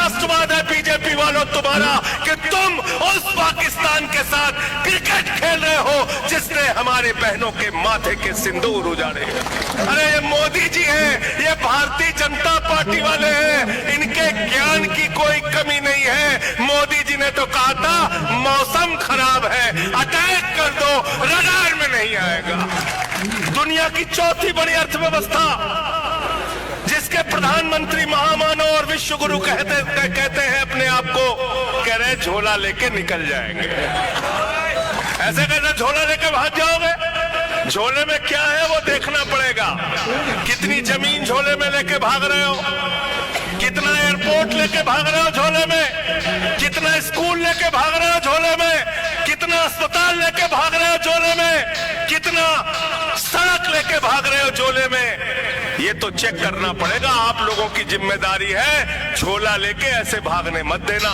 राष्ट्रवाद है बीजेपी वालों तुम्हारा कि तुम उस पाकिस्तान के साथ क्रिकेट खेल रहे हो जिसने हमारे बहनों के माथे के सिंदूर उजाड़े। अरे ये मोदी जी हैं, ये भारतीय जनता पार्टी वाले हैं, इनके ज्ञान की कोई कमी नहीं है। मोदी जी ने तो कहा था मौसम खराब है, अटैक कर दो, रडार में नहीं आएगा। दुनिया की चौथी बड़ी अर्थव्यवस्था जिसके प्रधानमंत्री महामानव और विश्व गुरु कहते हैं अपने आप को, कह रहे झोला लेके निकल जाएंगे। ऐसे कैसे झोला लेके भाग जाओगे? झोले में क्या है वो देखना पड़ेगा। कितनी जमीन झोले में लेके भाग रहे हो, कितना एयरपोर्ट लेके भाग रहे हो झोले में, कितना स्कूल लेके भाग रहे हो झोले में, कितना अस्पताल लेके भाग रहे हो झोले में, कितना सड़क लेके भाग रहे हो झोले में। ये तो चेक करना पड़ेगा। आप लोगों की जिम्मेदारी है झोला लेके ऐसे भागने मत देना।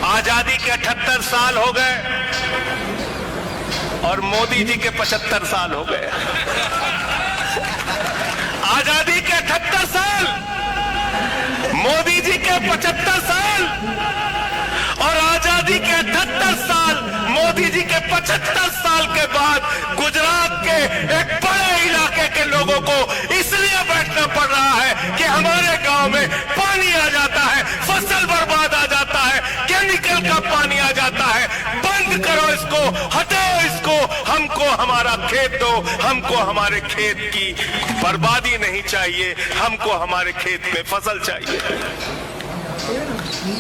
आजादी के 78 साल हो गए और मोदी जी के 75 साल हो गए। आजादी के 78 साल, मोदी जी के 75 साल और आजादी के 78 साल, मोदी जी के 75 साल के बाद गुजरात के एक बड़े इलाके के लोगों को इसलिए बैठना पड़ रहा है कि हमारे गांव में पानी आ जाता है, फसल बर्बाद आ जाता है, केमिकल का पानी आ जाता है। बंद करो इसको, हटाओ इसको, हमको हमारा खेत दो, हमको हमारे खेत की बर्बादी नहीं चाहिए, हमको हमारे खेत में फसल चाहिए।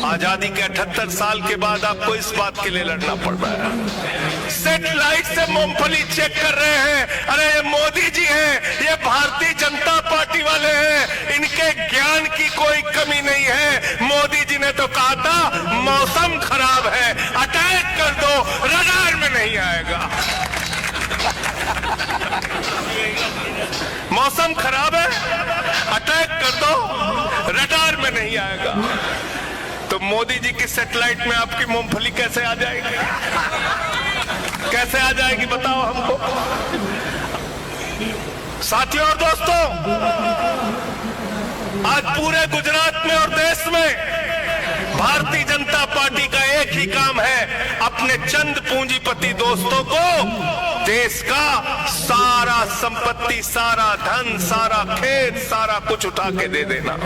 आजादी के 78 साल के बाद आपको इस बात के लिए लड़ना पड़ रहा है। सैटेलाइट से मूंगफली चेक कर रहे हैं। अरे ये मोदी जी हैं, ये भारतीय जनता पार्टी वाले हैं, इनके ज्ञान की कोई कमी नहीं है। मोदी जी ने तो कहा था मौसम खराब है, अटैक कर दो, रडार में नहीं आएगा। मौसम खराब है, अटैक कर दो, रडार में नहीं आएगा। तो मोदी जी की सैटेलाइट में आपकी मूंगफली कैसे आ जाएगी? कैसे आ जाएगी बताओ हमको। साथियों और दोस्तों, आज पूरे गुजरात में और देश में भारतीय जनता पार्टी का एक ही काम है, अपने चंद पूंजीपति दोस्तों को देश का सारा संपत्ति, सारा धन, सारा खेत, सारा कुछ उठा के दे देना।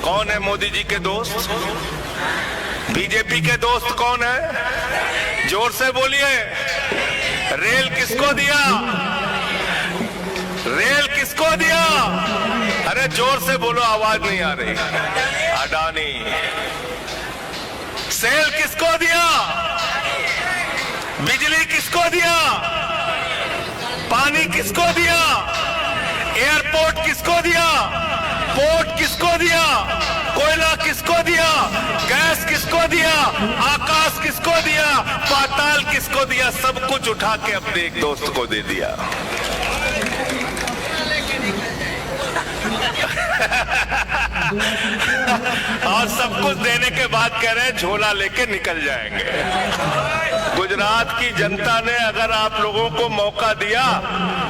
कौन है मोदी जी के दोस्त? बीजेपी के दोस्त कौन है? जोर से बोलिए। रेल किसको दिया? रेल किसको दिया? अरे जोर से बोलो, आवाज नहीं आ रही। अडानी। सेल किसको दिया? बिजली किसको दिया? पानी किसको दिया? एयरपोर्ट किसको दिया? पोर्ट किसको दिया? कोयला किसको दिया? गैस किसको दिया? आकाश किसको दिया? पाताल किसको दिया? सब कुछ उठा के अपने एक दोस्त को दे दिया। और सब कुछ देने के बाद कह रहे हैं झोला लेके निकल जाएंगे। गुजरात की जनता ने अगर आप लोगों को मौका दिया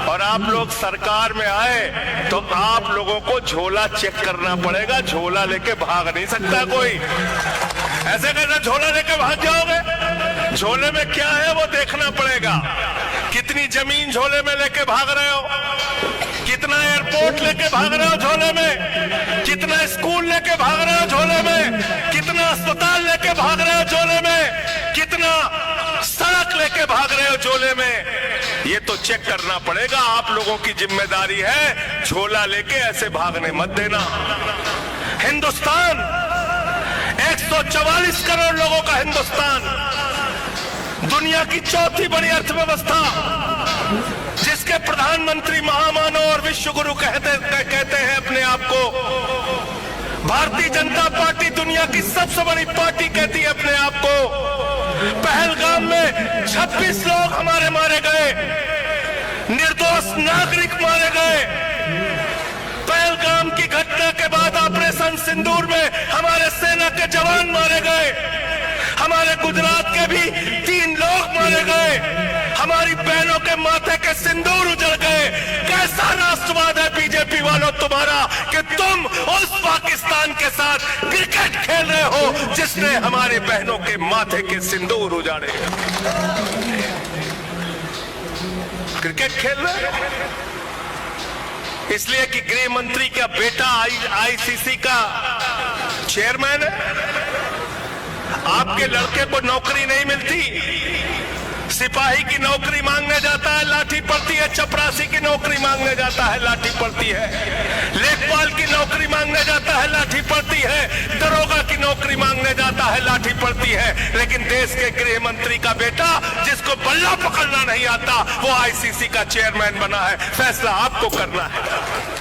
और आप लोग सरकार में आए तो आप लोगों को झोला चेक करना पड़ेगा। झोला लेके भाग नहीं सकता कोई। ऐसे कैसे झोला लेके भाग जाओगे? झोले में क्या है वो देखना पड़ेगा। कितनी जमीन झोले में लेके भाग रहे हो, कितना एयरपोर्ट लेके भाग रहे हो झोले में, कितना स्कूल लेके भाग रहे हो झोले में, कितना अस्पताल लेके भाग रहे हो झोले में, कितना सड़क लेके भाग रहे हो झोले में। ये तो चेक करना पड़ेगा। आप लोगों की जिम्मेदारी है झोला लेके ऐसे भागने मत देना। हिंदुस्तान 144 करोड़ लोगों का हिंदुस्तान, दुनिया की चौथी बड़ी अर्थव्यवस्था, जिसके प्रधानमंत्री महामानव और विश्व गुरु कहते हैं अपने आप को। भारतीय जनता पार्टी दुनिया की सबसे बड़ी पार्टी कहती है अपने आप को। पहलगाम में 26 लोग हमारे मारे गए, निर्दोष नागरिक मारे गए। पहलगाम की घटना के बाद ऑपरेशन सिंदूर में हमारे सेना के जवान मारे गए। हमारे गुजरात के भी 3 लोग मारे गए। हमारी बहनों के माथे के सिंदूर उजड़ गए। कैसा राष्ट्रवाद है बीजेपी वालों तुम्हारा कि तुम उस पाकिस्तान के साथ क्रिकेट खेल रहे हो जिसने हमारे बहनों के माथे के सिंदूर उजाड़े। क्रिकेट खेल रहे हो इसलिए कि गृह मंत्री का बेटा आईसीसी का चेयरमैन है। आपके लड़के को नौकरी नहीं मिलती, सिपाही की नौकरी मांगने जाता है लाठी पड़ती है, चपरासी की नौकरी मांगने जाता है लाठी पड़ती है, लेखपाल की नौकरी मांगने जाता है लाठी पड़ती है, दरोगा की नौकरी मांगने जाता है लाठी पड़ती है। लेकिन देश के गृह मंत्री का बेटा जिसको बल्ला पकड़ना नहीं आता वो आईसीसी का चेयरमैन बना है। फैसला आपको करना है।